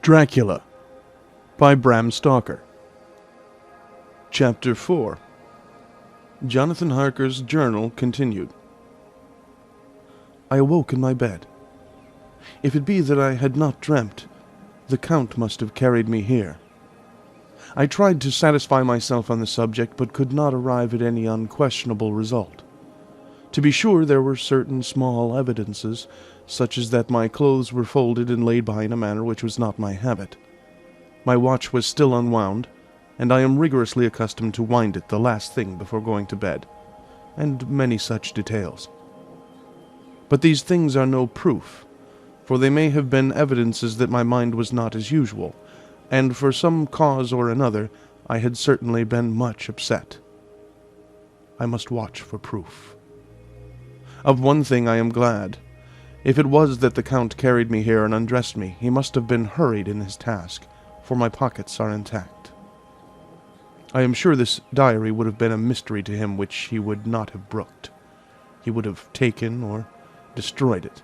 Dracula by Bram Stoker. Chapter 4. Jonathan Harker's journal continued. I awoke in my bed. If it be that I had not dreamt, the Count must have carried me here. I tried to satisfy myself on the subject, but could not arrive at any unquestionable result. To be sure, there were certain small evidences, such as that my clothes were folded and laid by in a manner which was not my habit. My watch was still unwound, and I am rigorously accustomed to wind it the last thing before going to bed, and many such details. But these things are no proof, for they may have been evidences that my mind was not as usual, and for some cause or another I had certainly been much upset. I must watch for proof. Of one thing I am glad. If it was that the Count carried me here and undressed me, he must have been hurried in his task, for my pockets are intact. I am sure this diary would have been a mystery to him which he would not have brooked. He would have taken or destroyed it.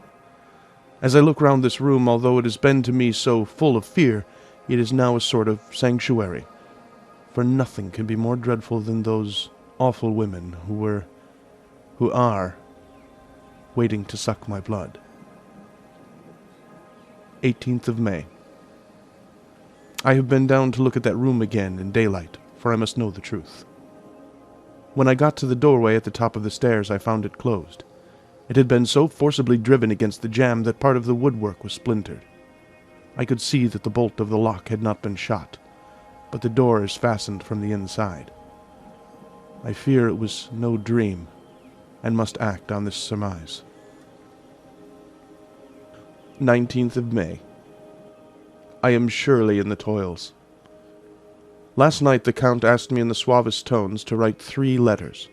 As I look round this room, although it has been to me so full of fear, it is now a sort of sanctuary, for nothing can be more dreadful than those awful women who are waiting to suck my blood. 18th of May. I have been down to look at that room again in daylight, for I must know the truth. When I got to the doorway at the top of the stairs, I found it closed. It had been so forcibly driven against the jamb that part of the woodwork was splintered. I could see that the bolt of the lock had not been shot, but the door is fastened from the inside. I fear it was no dream, and must act on this surmise. 19th of May. I am surely in the toils. Last night the Count asked me in the suavest tones to write 3 letters,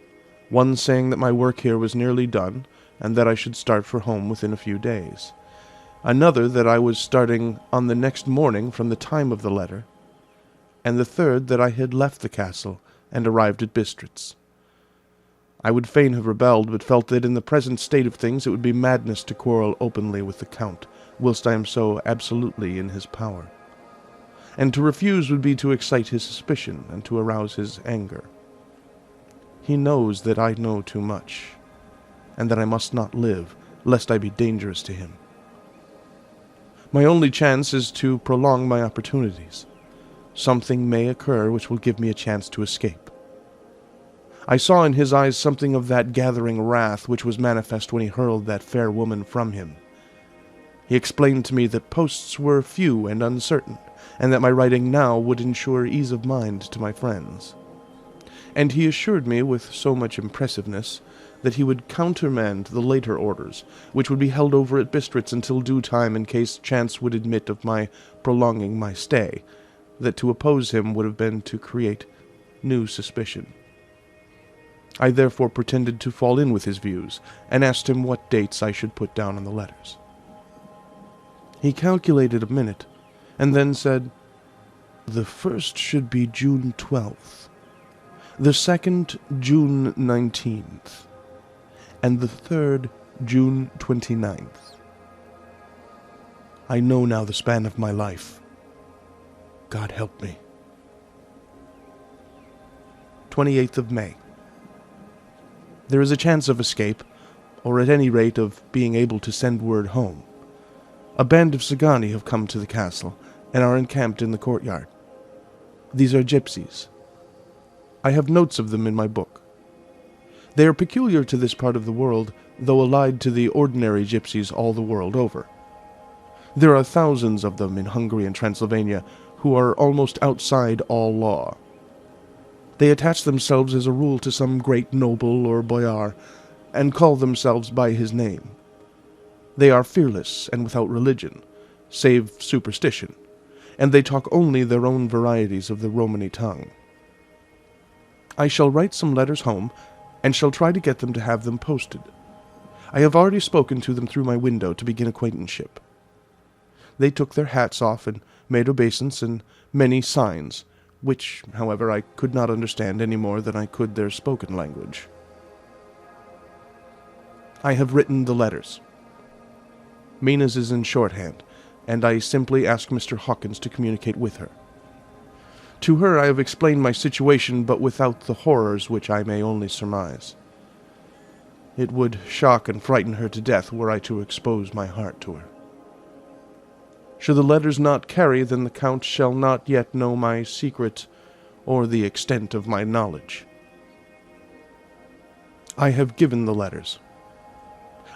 one saying that my work here was nearly done, and that I should start for home within a few days. Another that I was starting on the next morning from the time of the letter, and the third that I had left the castle and arrived at Bistritz. I would fain have rebelled, but felt that in the present state of things it would be madness to quarrel openly with the Count, whilst I am so absolutely in his power. And to refuse would be to excite his suspicion, and to arouse his anger. He knows that I know too much, and that I must not live, lest I be dangerous to him. My only chance is to prolong my opportunities. Something may occur which will give me a chance to escape. I saw in his eyes something of that gathering wrath which was manifest when he hurled that fair woman from him. He explained to me that posts were few and uncertain, and that my writing now would ensure ease of mind to my friends. And he assured me with so much impressiveness that he would countermand the later orders, which would be held over at Bistritz until due time in case chance would admit of my prolonging my stay, that to oppose him would have been to create new suspicion. I therefore pretended to fall in with his views, and asked him what dates I should put down on the letters. He calculated a minute, and then said, "The first should be June 12th, the second June 19th, and the third June 29th. I know now the span of my life. God help me." 28th of May. There is a chance of escape, or at any rate of being able to send word home. A band of Sagani have come to the castle, and are encamped in the courtyard. These are gypsies. I have notes of them in my book. They are peculiar to this part of the world, though allied to the ordinary gypsies all the world over. There are thousands of them in Hungary and Transylvania, who are almost outside all law. They attach themselves as a rule to some great noble or boyar, and call themselves by his name. They are fearless and without religion, save superstition, and they talk only their own varieties of the Romany tongue. I shall write some letters home, and shall try to get them to have them posted. I have already spoken to them through my window to begin acquaintanceship. They took their hats off and made obeisance and many signs, which, however, I could not understand any more than I could their spoken language. I have written the letters. Mina's is in shorthand, and I simply ask Mr. Hawkins to communicate with her. To her I have explained my situation, but without the horrors which I may only surmise. It would shock and frighten her to death were I to expose my heart to her. Should the letters not carry, then the Count shall not yet know my secret or the extent of my knowledge. I have given the letters.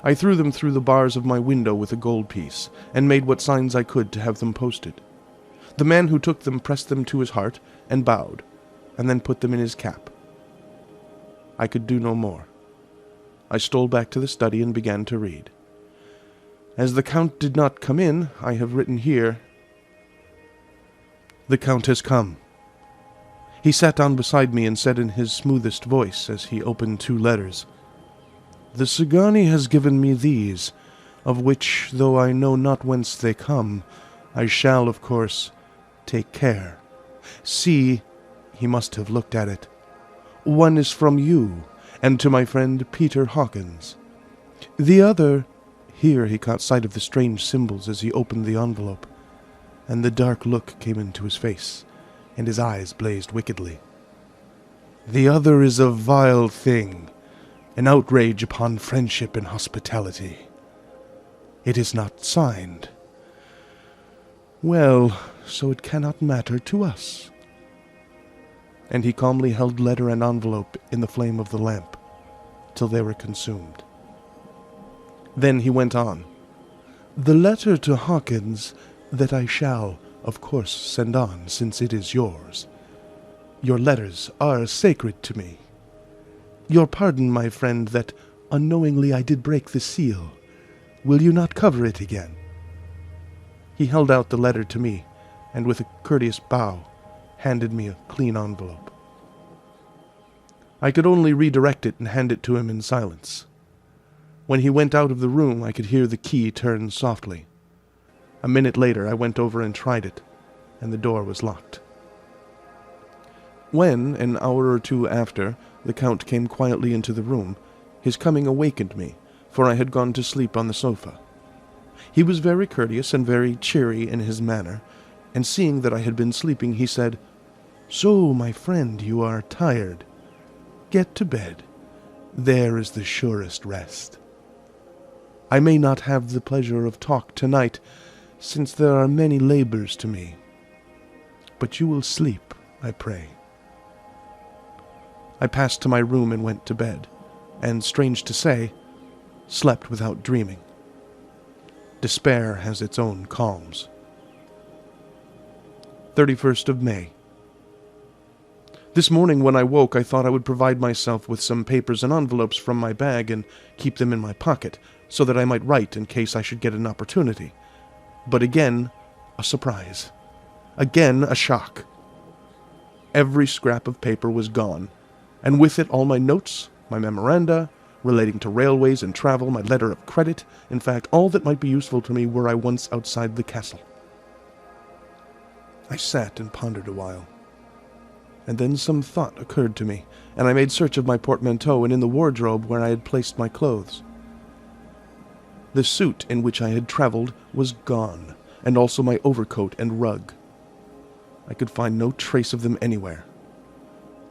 I threw them through the bars of my window with a gold piece, and made what signs I could to have them posted. The man who took them pressed them to his heart, and bowed, and then put them in his cap. I could do no more. I stole back to the study and began to read. As the Count did not come in, I have written here, "The Count has come." He sat down beside me and said in his smoothest voice, as he opened 2 letters, "The Szgany has given me these, of which, though I know not whence they come, I shall, of course, take care. See," he must have looked at it, "one is from you, and to my friend Peter Hawkins. The other," here he caught sight of the strange symbols as he opened the envelope, and the dark look came into his face, and his eyes blazed wickedly. "The other is a vile thing, an outrage upon friendship and hospitality. It is not signed. Well, so it cannot matter to us." And he calmly held letter and envelope in the flame of the lamp, till they were consumed. Then he went on, "The letter to Hawkins that I shall, of course, send on, since it is yours. Your letters are sacred to me. Your pardon, my friend, that unknowingly I did break the seal. Will you not cover it again?" He held out the letter to me, and with a courteous bow, handed me a clean envelope. I could only redirect it and hand it to him in silence. When he went out of the room, I could hear the key turn softly. A minute later, I went over and tried it, and the door was locked. When, an hour or 2 after, the Count came quietly into the room, his coming awakened me, for I had gone to sleep on the sofa. He was very courteous and very cheery in his manner, and seeing that I had been sleeping, he said, "So, my friend, you are tired. Get to bed. There is the surest rest. I may not have the pleasure of talk tonight, since there are many labors to me. But you will sleep, I pray." I passed to my room and went to bed, and, strange to say, slept without dreaming. Despair has its own calms. 31st of May. This morning when I woke, I thought I would provide myself with some papers and envelopes from my bag and keep them in my pocket, so that I might write in case I should get an opportunity. But again, a surprise. Again, a shock. Every scrap of paper was gone, and with it all my notes, my memoranda, relating to railways and travel, my letter of credit, in fact, all that might be useful to me were I once outside the castle. I sat and pondered a while, and then some thought occurred to me, and I made search of my portmanteau and in the wardrobe where I had placed my clothes. The suit in which I had travelled was gone, and also my overcoat and rug. I could find no trace of them anywhere.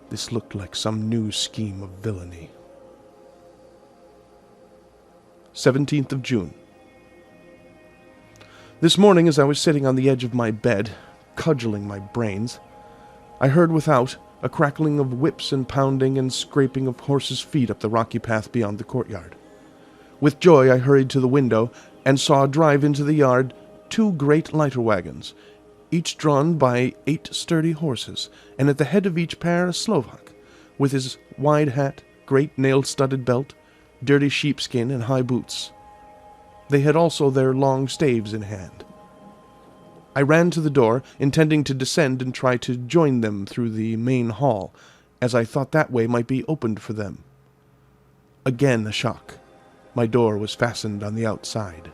This looked like some new scheme of villainy. 17th of June. This morning, as I was sitting on the edge of my bed, cudgelling my brains, I heard without a crackling of whips and pounding and scraping of horses' feet up the rocky path beyond the courtyard. With joy I hurried to the window and saw drive into the yard 2 great lighter wagons, each drawn by 8 sturdy horses, and at the head of each pair a Slovak, with his wide hat, great nail-studded belt, dirty sheepskin, and high boots. They had also their long staves in hand. I ran to the door, intending to descend and try to join them through the main hall, as I thought that way might be opened for them. Again a shock. My door was fastened on the outside.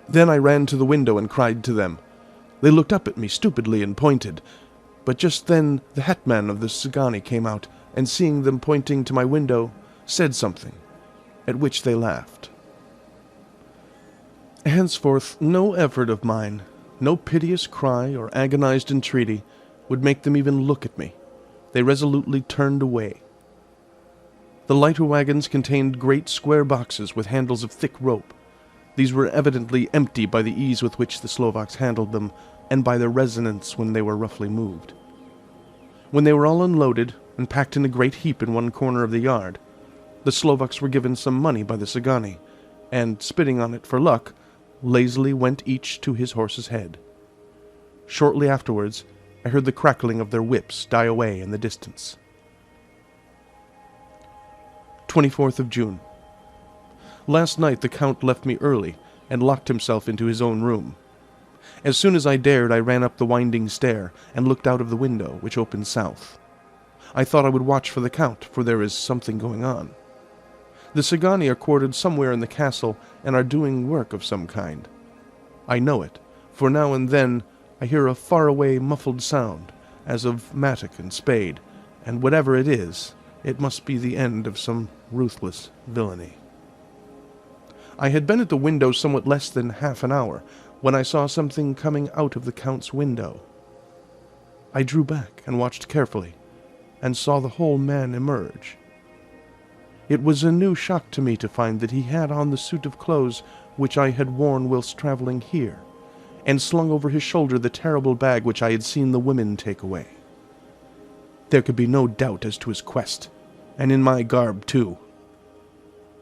Then I ran to the window and cried to them. They looked up at me stupidly and pointed, but just then the hetman of the Szgany came out, and seeing them pointing to my window, said something, at which they laughed. Henceforth no effort of mine, no piteous cry or agonized entreaty, would make them even look at me. They resolutely turned away. The lighter wagons contained great square boxes with handles of thick rope. These were evidently empty by the ease with which the Slovaks handled them, and by their resonance when they were roughly moved. When they were all unloaded and packed in a great heap in one corner of the yard, the Slovaks were given some money by the Sagani, and, spitting on it for luck, lazily went each to his horse's head. Shortly afterwards, I heard the crackling of their whips die away in the distance. 24th of June. Last night the Count left me early and locked himself into his own room. As soon as I dared, I ran up the winding stair and looked out of the window, which opened south. I thought I would watch for the Count, for there is something going on. The Sagani are quartered somewhere in the castle and are doing work of some kind. I know it, for now and then I hear a far-away muffled sound, as of mattock and spade, and whatever it is, it must be the end of some ruthless villainy. I had been at the window somewhat less than half an hour, when I saw something coming out of the Count's window. I drew back and watched carefully, and saw the whole man emerge. It was a new shock to me to find that he had on the suit of clothes which I had worn whilst travelling here, and slung over his shoulder the terrible bag which I had seen the women take away. There could be no doubt as to his quest, and in my garb too.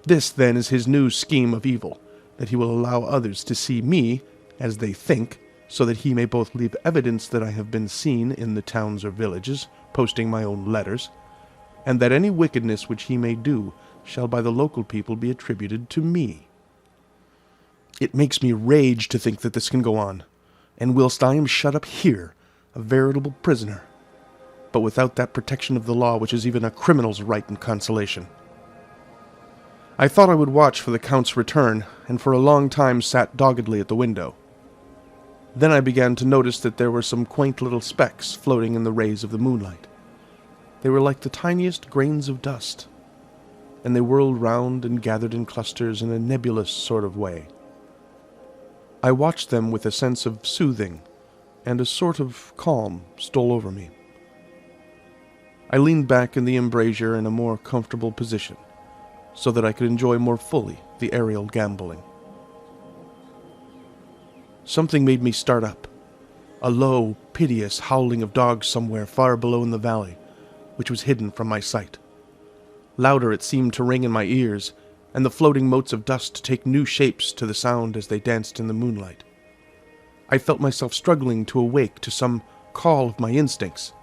This, then, is his new scheme of evil, that he will allow others to see me, as they think, so that he may both leave evidence that I have been seen in the towns or villages, posting my own letters, and that any wickedness which he may do shall by the local people be attributed to me. It makes me rage to think that this can go on, and whilst I am shut up here, a veritable prisoner, but without that protection of the law which is even a criminal's right and consolation. I thought I would watch for the Count's return, and for a long time sat doggedly at the window. Then I began to notice that there were some quaint little specks floating in the rays of the moonlight. They were like the tiniest grains of dust, and they whirled round and gathered in clusters in a nebulous sort of way. I watched them with a sense of soothing, and a sort of calm stole over me. I leaned back in the embrasure in a more comfortable position, so that I could enjoy more fully the aerial gambolling. Something made me start up, a low, piteous howling of dogs somewhere far below in the valley, which was hidden from my sight. Louder it seemed to ring in my ears, and the floating motes of dust take new shapes to the sound as they danced in the moonlight. I felt myself struggling to awake to some call of my instincts.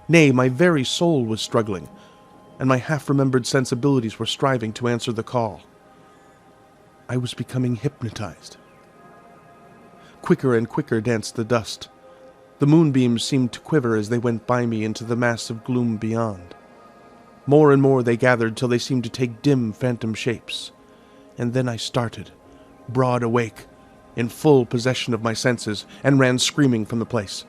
Nay, my very soul was struggling, and my half-remembered sensibilities were striving to answer the call. I was becoming hypnotized. Quicker and quicker danced the dust. The moonbeams seemed to quiver as they went by me into the mass of gloom beyond. More and more they gathered till they seemed to take dim phantom shapes. And then I started, broad awake, in full possession of my senses, and ran screaming from the place.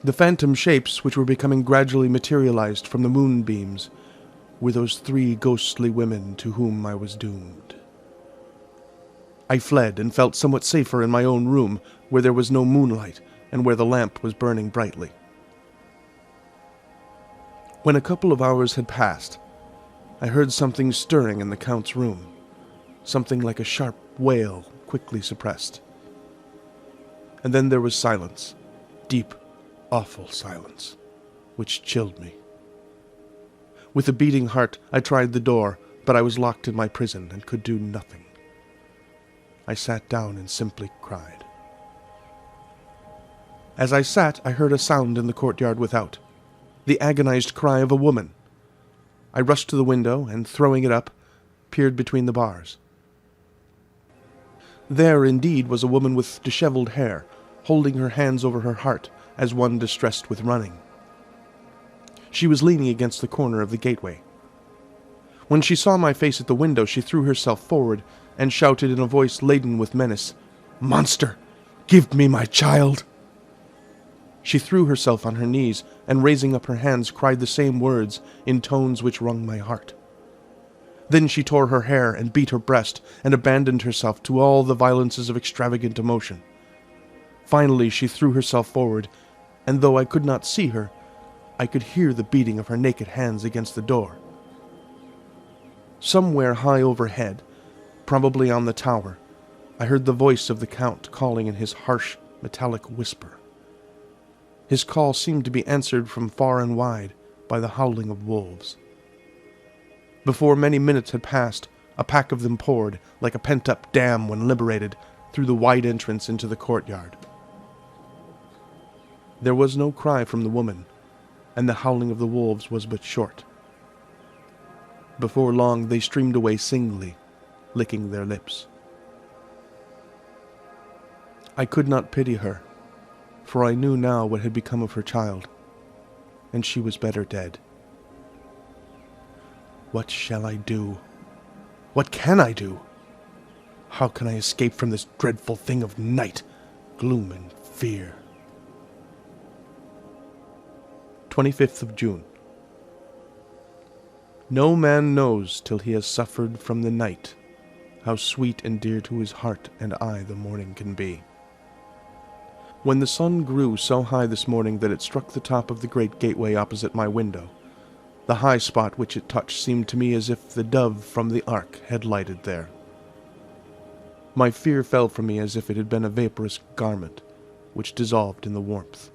The phantom shapes, which were becoming gradually materialized from the moonbeams, were those 3 ghostly women to whom I was doomed. I fled and felt somewhat safer in my own room, where there was no moonlight, and where the lamp was burning brightly. When a couple of hours had passed, I heard something stirring in the Count's room, something like a sharp wail quickly suppressed. And then there was silence, deep, awful silence, which chilled me. With a beating heart, I tried the door, but I was locked in my prison and could do nothing. I sat down and simply cried. As I sat, I heard a sound in the courtyard without, the agonized cry of a woman. I rushed to the window, and throwing it up, peered between the bars. There, indeed, was a woman with disheveled hair, holding her hands over her heart, as one distressed with running. She was leaning against the corner of the gateway. When she saw my face at the window, she threw herself forward, and shouted in a voice laden with menace, "Monster, give me my child!" She threw herself on her knees, and raising up her hands, cried the same words in tones which wrung my heart. Then she tore her hair and beat her breast and abandoned herself to all the violences of extravagant emotion. Finally she threw herself forward, and though I could not see her, I could hear the beating of her naked hands against the door. Somewhere high overhead, probably on the tower, I heard the voice of the Count calling in his harsh, metallic whisper. His call seemed to be answered from far and wide by the howling of wolves. Before many minutes had passed, a pack of them poured, like a pent-up dam when liberated, through the wide entrance into the courtyard. There was no cry from the woman, and the howling of the wolves was but short. Before long they streamed away singly, licking their lips. I could not pity her, for I knew now what had become of her child, and she was better dead. What shall I do? What can I do? How can I escape from this dreadful thing of night, gloom, and fear? 25th of June. No man knows till he has suffered from the night how sweet and dear to his heart and eye the morning can be. When the sun grew so high this morning that it struck the top of the great gateway opposite my window, the high spot which it touched seemed to me as if the dove from the ark had lighted there. My fear fell from me as if it had been a vaporous garment, which dissolved in the warmth.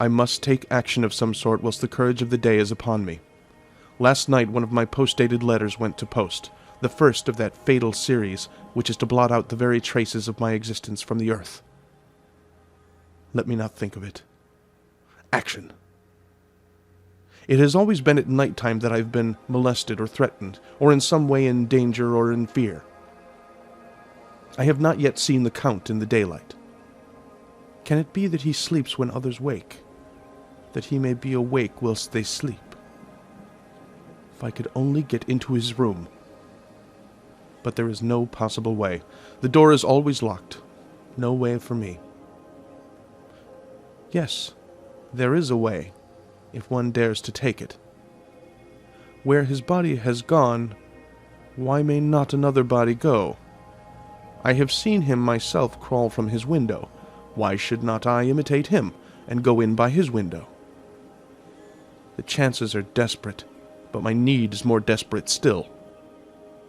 I must take action of some sort whilst the courage of the day is upon me. Last night one of my post-dated letters went to post, the first of that fatal series which is to blot out the very traces of my existence from the earth. Let me not think of it. Action! It has always been at night time that I've been molested or threatened, or in some way in danger or in fear. I have not yet seen the Count in the daylight. Can it be that he sleeps when others wake, that he may be awake whilst they sleep? If I could only get into his room. But there is no possible way. The door is always locked. No way for me. Yes, there is a way, if one dares to take it. Where his body has gone, why may not another body go? I have seen him myself crawl from his window. Why should not I imitate him, and go in by his window? The chances are desperate, but my need is more desperate still.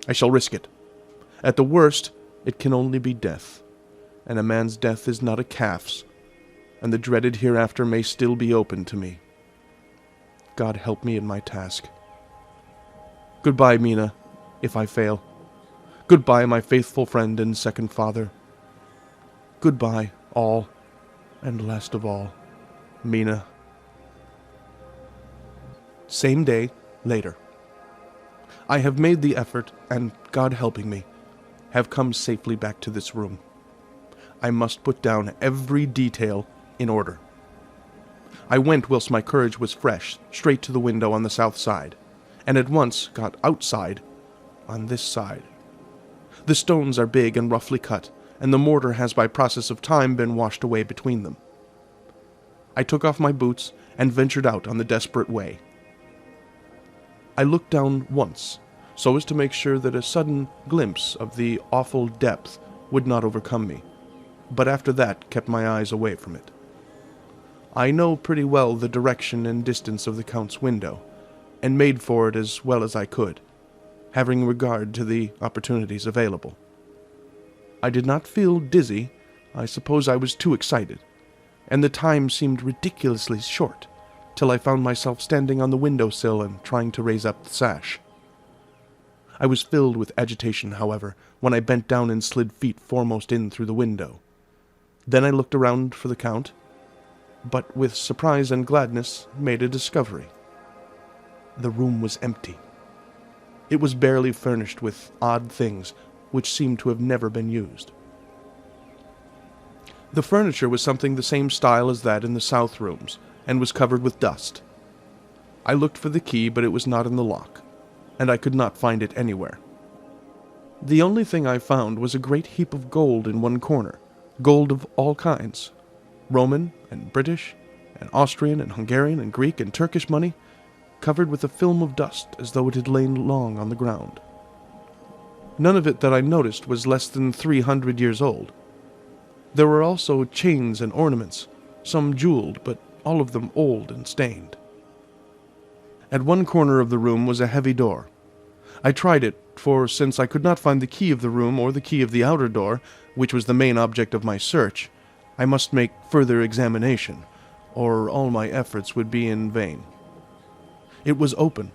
I shall risk it. At the worst, it can only be death, and a man's death is not a calf's, and the dreaded hereafter may still be open to me. God help me in my task. Goodbye, Mina, if I fail. Goodbye, my faithful friend and second father. Goodbye, all, and last of all, Mina. Same day, later. I have made the effort, and God helping me, have come safely back to this room. I must put down every detail in order. I went whilst my courage was fresh, straight to the window on the south side, and at once got outside on this side. The stones are big and roughly cut, and the mortar has by process of time been washed away between them. I took off my boots and ventured out on the desperate way. I looked down once, so as to make sure that a sudden glimpse of the awful depth would not overcome me, but after that kept my eyes away from it. I know pretty well the direction and distance of the Count's window, and made for it as well as I could, having regard to the opportunities available. I did not feel dizzy. I suppose I was too excited, and the time seemed ridiculously short, till I found myself standing on the window-sill and trying to raise up the sash. I was filled with agitation, however, when I bent down and slid feet foremost in through the window. Then I looked around for the Count, but with surprise and gladness made a discovery. The room was empty. It was barely furnished with odd things which seemed to have never been used. The furniture was something the same style as that in the south rooms, and was covered with dust. I looked for the key, but it was not in the lock, and I could not find it anywhere. The only thing I found was a great heap of gold in one corner, gold of all kinds, Roman and British and Austrian and Hungarian and Greek and Turkish money, covered with a film of dust as though it had lain long on the ground. None of it that I noticed was less than 300 years old. There were also chains and ornaments, some jeweled, but all of them old and stained. At one corner of the room was a heavy door. I tried it, for since I could not find the key of the room or the key of the outer door, which was the main object of my search, I must make further examination, or all my efforts would be in vain. It was open,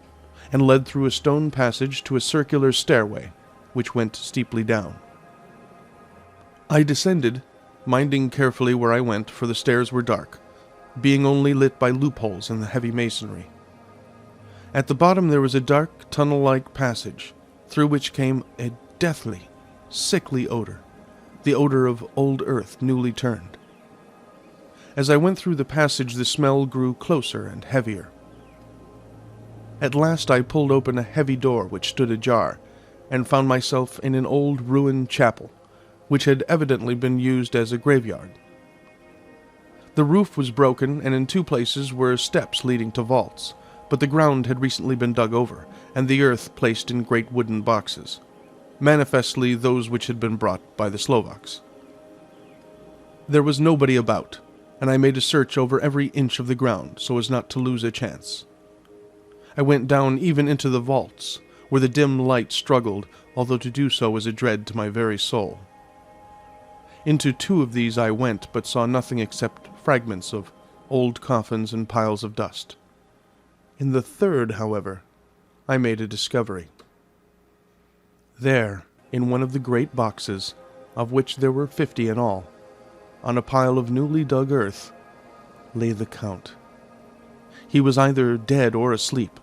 and led through a stone passage to a circular stairway, which went steeply down. I descended, minding carefully where I went, for the stairs were dark, being only lit by loopholes in the heavy masonry. At the bottom there was a dark, tunnel-like passage, through which came a deathly, sickly odor, the odor of old earth newly turned. As I went through the passage, the smell grew closer and heavier. At last I pulled open a heavy door which stood ajar, and found myself in an old ruined chapel, which had evidently been used as a graveyard. The roof was broken, and in 2 places were steps leading to vaults, but the ground had recently been dug over, and the earth placed in great wooden boxes, manifestly those which had been brought by the Slovaks. There was nobody about, and I made a search over every inch of the ground so as not to lose a chance. I went down even into the vaults, where the dim light struggled, although to do so was a dread to my very soul. Into 2 of these I went, but saw nothing except fragments of old coffins and piles of dust. In the 3rd, however, I made a discovery. There, in one of the great boxes, of which there were 50 in all, on a pile of newly dug earth, lay the Count. He was either dead or asleep.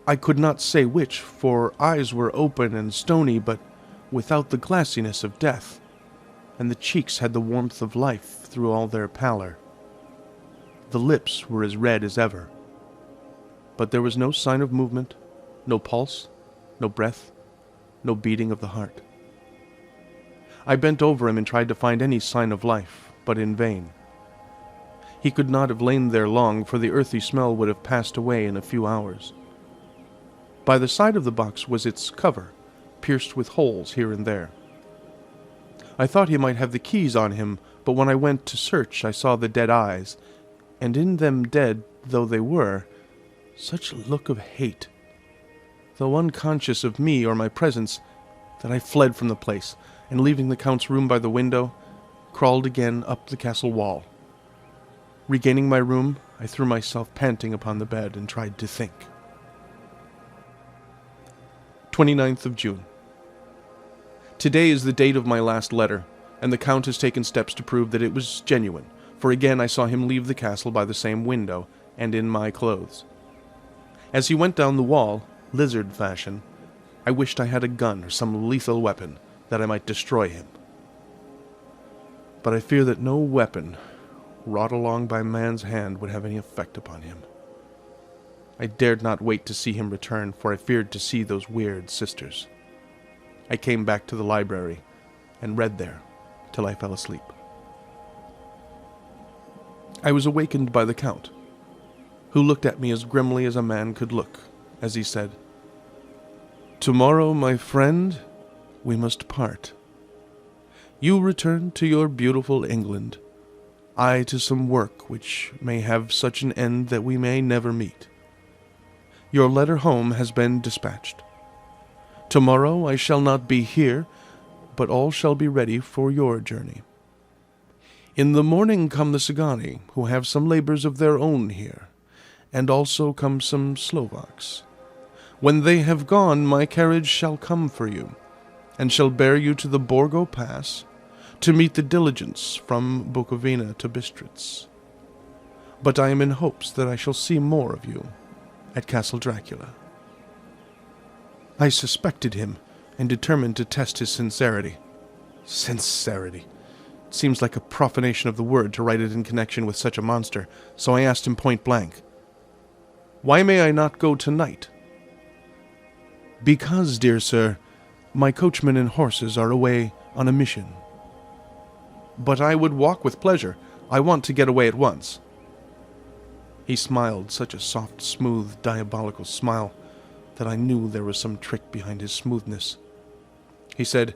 I could not say which, for eyes were open and stony, but without the glassiness of death, and the cheeks had the warmth of life through all their pallor. The lips were as red as ever, but there was no sign of movement, no pulse, no breath, no beating of the heart. I bent over him and tried to find any sign of life, but in vain. He could not have lain there long, for the earthy smell would have passed away in a few hours. By the side of the box was its cover, pierced with holes here and there. I thought he might have the keys on him, but when I went to search I saw the dead eyes, and in them, dead though they were, such a look of hate, though unconscious of me or my presence, that I fled from the place, and leaving the Count's room by the window, crawled again up the castle wall. Regaining my room, I threw myself panting upon the bed and tried to think. 29th of June. Today is the date of my last letter, and the Count has taken steps to prove that it was genuine, for again I saw him leave the castle by the same window, and in my clothes. As he went down the wall, lizard fashion, I wished I had a gun or some lethal weapon, that I might destroy him. But I fear that no weapon, wrought along by man's hand, would have any effect upon him. I dared not wait to see him return, for I feared to see those weird sisters. I came back to the library, and read there, till I fell asleep. I was awakened by the Count, who looked at me as grimly as a man could look, as he said, "Tomorrow, my friend, we must part. You return to your beautiful England, I to some work which may have such an end that we may never meet. Your letter home has been dispatched. Tomorrow I shall not be here, but all shall be ready for your journey. In the morning come the Sagani, who have some labors of their own here, and also come some Slovaks. When they have gone, my carriage shall come for you, and shall bear you to the Borgo Pass, to meet the diligence from Bukovina to Bistritz. But I am in hopes that I shall see more of you at Castle Dracula." I suspected him, and determined to test his sincerity. Sincerity. It seems like a profanation of the word to write it in connection with such a monster, so I asked him point blank, "Why may I not go tonight?" "Because, dear sir, my coachman and horses are away on a mission." "But I would walk with pleasure. I want to get away at once." He smiled such a soft, smooth, diabolical smile that I knew there was some trick behind his smoothness. He said,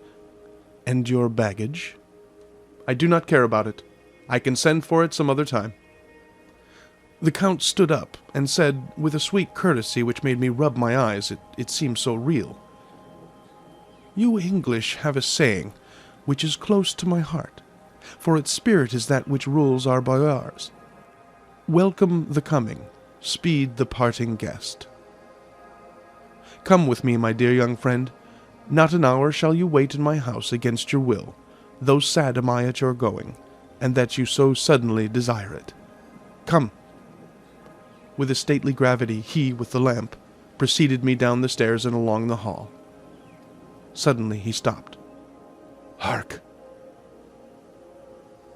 "And your baggage?" "I do not care about it. I can send for it some other time." The Count stood up and said, with a sweet courtesy which made me rub my eyes, it seemed so real, "You English have a saying which is close to my heart, for its spirit is that which rules our boyars. Welcome the coming, speed the parting guest. Come with me, my dear young friend. Not an hour shall you wait in my house against your will, though sad am I at your going, and that you so suddenly desire it. Come." With a stately gravity, he, with the lamp, preceded me down the stairs and along the hall. Suddenly he stopped. "Hark!"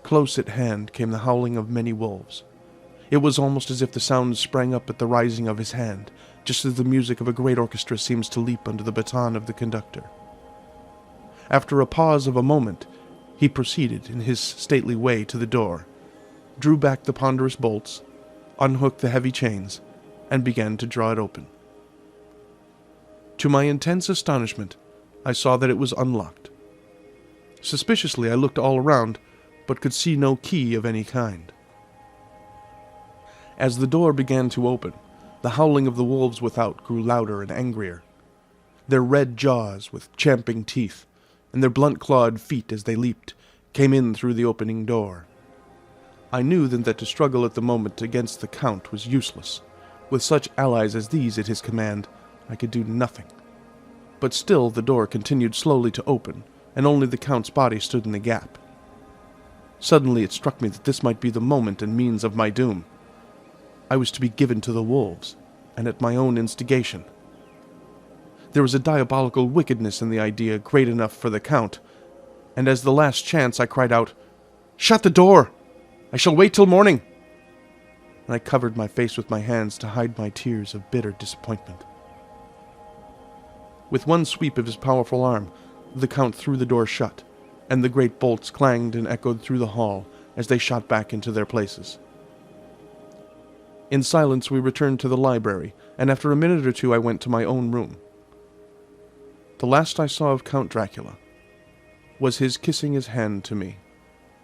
Close at hand came the howling of many wolves. It was almost as if the sound sprang up at the rising of his hand, just as the music of a great orchestra seems to leap under the baton of the conductor. After a pause of a moment, he proceeded in his stately way to the door, drew back the ponderous bolts, unhooked the heavy chains, and began to draw it open. To my intense astonishment, I saw that it was unlocked. Suspiciously I looked all around, but could see no key of any kind. As the door began to open, the howling of the wolves without grew louder and angrier. Their red jaws, with champing teeth, and their blunt-clawed feet as they leaped, came in through the opening door. I knew then that to struggle at the moment against the Count was useless. With such allies as these at his command, I could do nothing. But still the door continued slowly to open, and only the Count's body stood in the gap. Suddenly it struck me that this might be the moment and means of my doom. I was to be given to the wolves, and at my own instigation. There was a diabolical wickedness in the idea great enough for the Count, and as the last chance I cried out, "Shut the door! I shall wait till morning!" And I covered my face with my hands to hide my tears of bitter disappointment. With one sweep of his powerful arm, the Count threw the door shut, and the great bolts clanged and echoed through the hall as they shot back into their places. In silence we returned to the library, and after a minute or two I went to my own room. The last I saw of Count Dracula was his kissing his hand to me,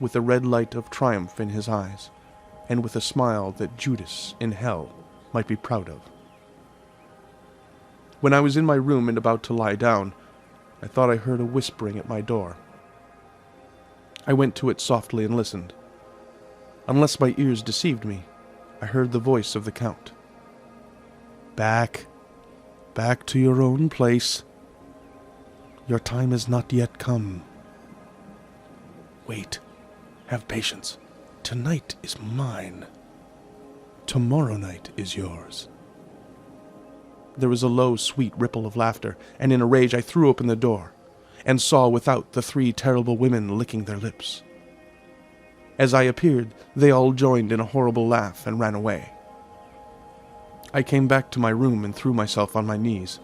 with a red light of triumph in his eyes, and with a smile that Judas in hell might be proud of. When I was in my room and about to lie down, I thought I heard a whispering at my door. I went to it softly and listened. Unless my ears deceived me, I heard the voice of the Count. Back to your own place. Your time has not yet come. Wait, have patience. Tonight is mine. Tomorrow night is yours." There was a low, sweet ripple of laughter, and in a rage I threw open the door, and saw without the 3 terrible women licking their lips. As I appeared, they all joined in a horrible laugh and ran away. I came back to my room and threw myself on my knees.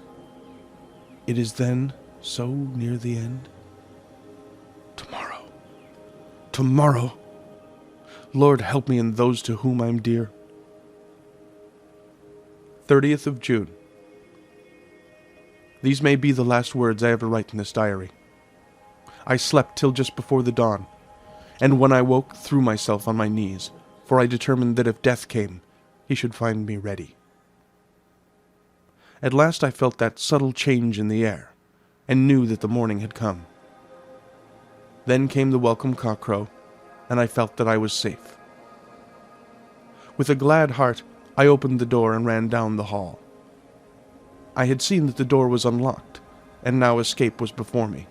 It is then so near the end? Tomorrow! Lord, help me and those to whom I am dear. 30th of June. These may be the last words I ever write in this diary. I slept till just before the dawn, and when I woke, threw myself on my knees, for I determined that if death came, he should find me ready. At last I felt that subtle change in the air, and knew that the morning had come. Then came the welcome cockcrow, and I felt that I was safe. With a glad heart, I opened the door and ran down the hall. I had seen that the door was unlocked, and now escape was before me.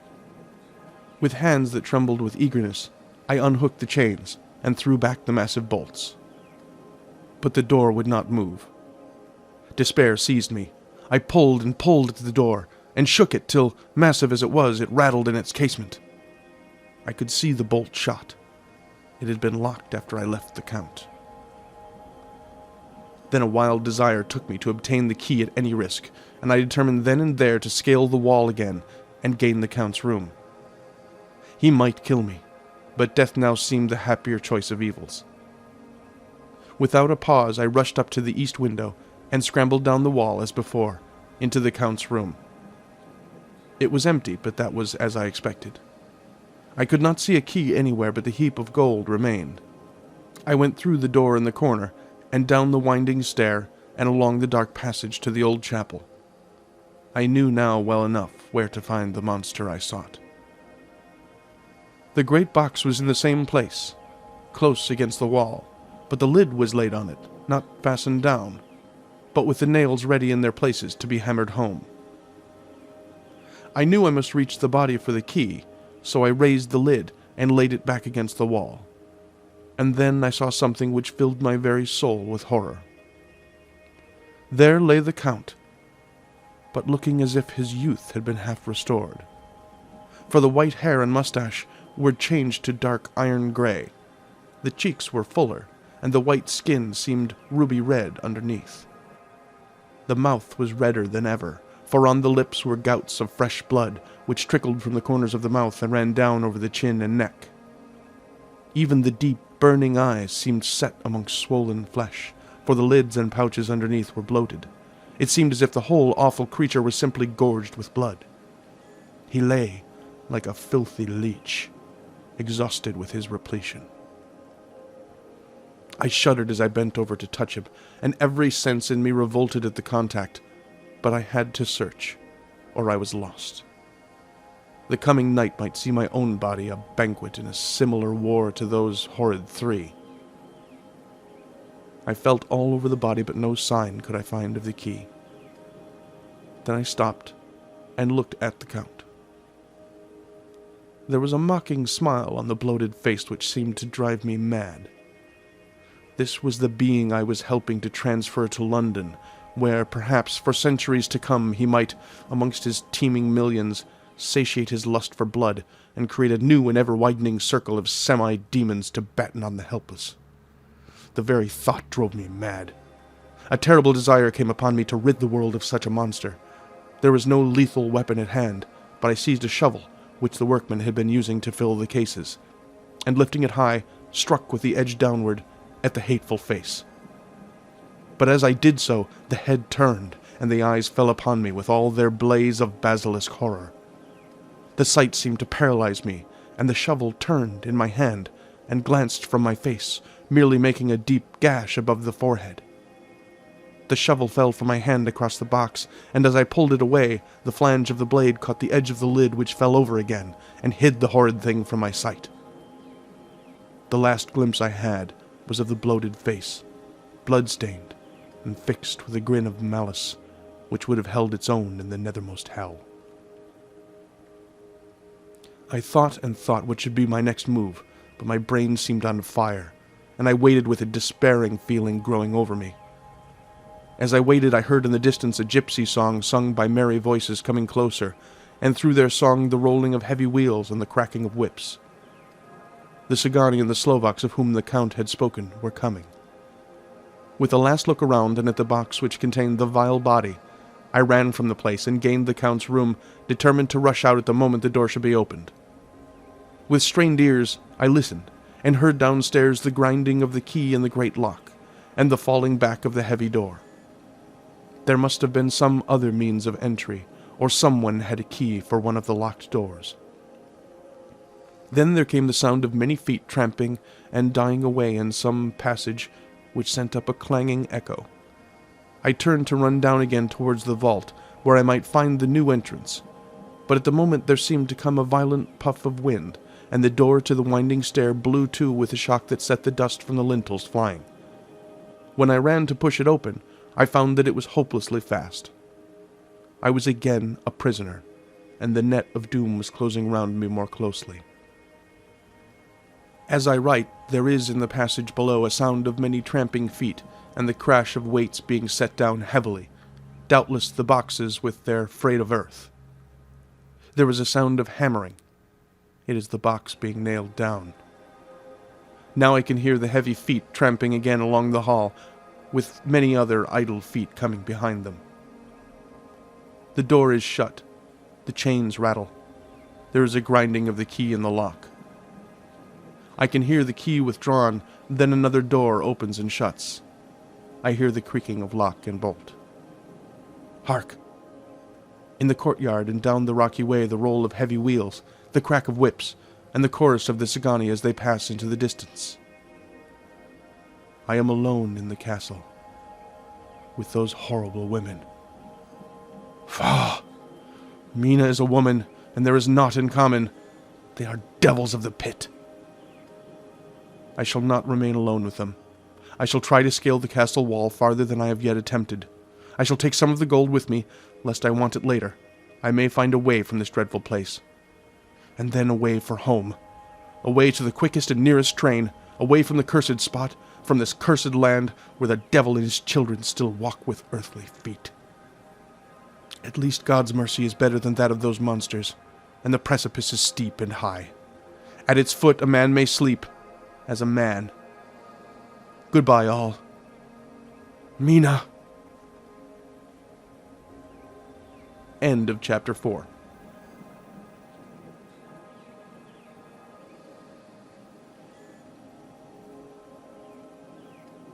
With hands that trembled with eagerness, I unhooked the chains and threw back the massive bolts. But the door would not move. Despair seized me. I pulled and pulled at the door, and shook it till, massive as it was, it rattled in its casement. I could see the bolt shot. It had been locked after I left the Count. Then a wild desire took me to obtain the key at any risk, and I determined then and there to scale the wall again and gain the Count's room. He might kill me, but death now seemed the happier choice of evils. Without a pause, I rushed up to the east window and scrambled down the wall as before, into the Count's room. It was empty, but that was as I expected. I could not see a key anywhere, but the heap of gold remained. I went through the door in the corner, and down the winding stair, and along the dark passage to the old chapel. I knew now well enough where to find the monster I sought. The great box was in the same place, close against the wall, but the lid was laid on it, not fastened down, but with the nails ready in their places to be hammered home. I knew I must reach the body for the key, so I raised the lid and laid it back against the wall. And then I saw something which filled my very soul with horror. There lay the Count, but looking as if his youth had been half restored. For the white hair and mustache were changed to dark iron gray. The cheeks were fuller, and the white skin seemed ruby red underneath. The mouth was redder than ever, for on the lips were gouts of fresh blood, which trickled from the corners of the mouth and ran down over the chin and neck. Even the deep, burning eyes seemed set amongst swollen flesh, for the lids and pouches underneath were bloated. It seemed as if the whole awful creature was simply gorged with blood. He lay like a filthy leech, exhausted with his repletion. I shuddered as I bent over to touch him, and every sense in me revolted at the contact, but I had to search, or I was lost. The coming night might see my own body a banquet in a similar war to those horrid three. I felt all over the body, but no sign could I find of the key. Then I stopped and looked at the Count. There was a mocking smile on the bloated face which seemed to drive me mad. This was the being I was helping to transfer to London, where, perhaps, for centuries to come, he might, amongst his teeming millions, satiate his lust for blood, and create a new and ever-widening circle of semi-demons to batten on the helpless. The very thought drove me mad. A terrible desire came upon me to rid the world of such a monster. There was no lethal weapon at hand, but I seized a shovel, which the workmen had been using to fill the cases, and lifting it high, struck with the edge downward at the hateful face. But as I did so, the head turned, and the eyes fell upon me with all their blaze of basilisk horror. The sight seemed to paralyze me, and the shovel turned in my hand and glanced from my face, merely making a deep gash above the forehead. The shovel fell from my hand across the box, and as I pulled it away, the flange of the blade caught the edge of the lid, which fell over again, and hid the horrid thing from my sight. The last glimpse I had was of the bloated face, blood-stained, and fixed with a grin of malice, which would have held its own in the nethermost hell. I thought and thought what should be my next move, but my brain seemed on fire, and I waited with a despairing feeling growing over me. As I waited, I heard in the distance a gypsy song sung by merry voices coming closer, and through their song the rolling of heavy wheels and the cracking of whips. The Cigani and the Slovaks of whom the Count had spoken were coming. With a last look around and at the box which contained the vile body, I ran from the place and gained the Count's room, determined to rush out at the moment the door should be opened. With strained ears, I listened, and heard downstairs the grinding of the key in the great lock, and the falling back of the heavy door. There must have been some other means of entry, or someone had a key for one of the locked doors. Then there came the sound of many feet tramping and dying away in some passage which sent up a clanging echo. I turned to run down again towards the vault, where I might find the new entrance, but at the moment there seemed to come a violent puff of wind, and the door to the winding stair blew to with a shock that set the dust from the lintels flying. When I ran to push it open, I found that it was hopelessly fast. I was again a prisoner, and the net of doom was closing round me more closely. As I write, there is in the passage below a sound of many tramping feet, and the crash of weights being set down heavily, doubtless the boxes with their freight of earth. There is a sound of hammering. It is the box being nailed down. Now I can hear the heavy feet tramping again along the hall, with many other idle feet coming behind them. The door is shut. The chains rattle. There is a grinding of the key in the lock. I can hear the key withdrawn, then another door opens and shuts. I hear the creaking of lock and bolt. Hark! In the courtyard and down the rocky way the roll of heavy wheels, the crack of whips, and the chorus of the Sagani as they pass into the distance. I am alone in the castle, with those horrible women. Faugh! Mina is a woman, and there is naught in common. They are devils of the pit. I shall not remain alone with them. I shall try to scale the castle wall farther than I have yet attempted. I shall take some of the gold with me, lest I want it later. I may find a way from this dreadful place. And then away for home. Away to the quickest and nearest train, away from the cursed spot, from this cursed land where the devil and his children still walk with earthly feet. At least God's mercy is better than that of those monsters, and the precipice is steep and high. At its foot a man may sleep, as a man. Goodbye, all. Mina. End of chapter 4.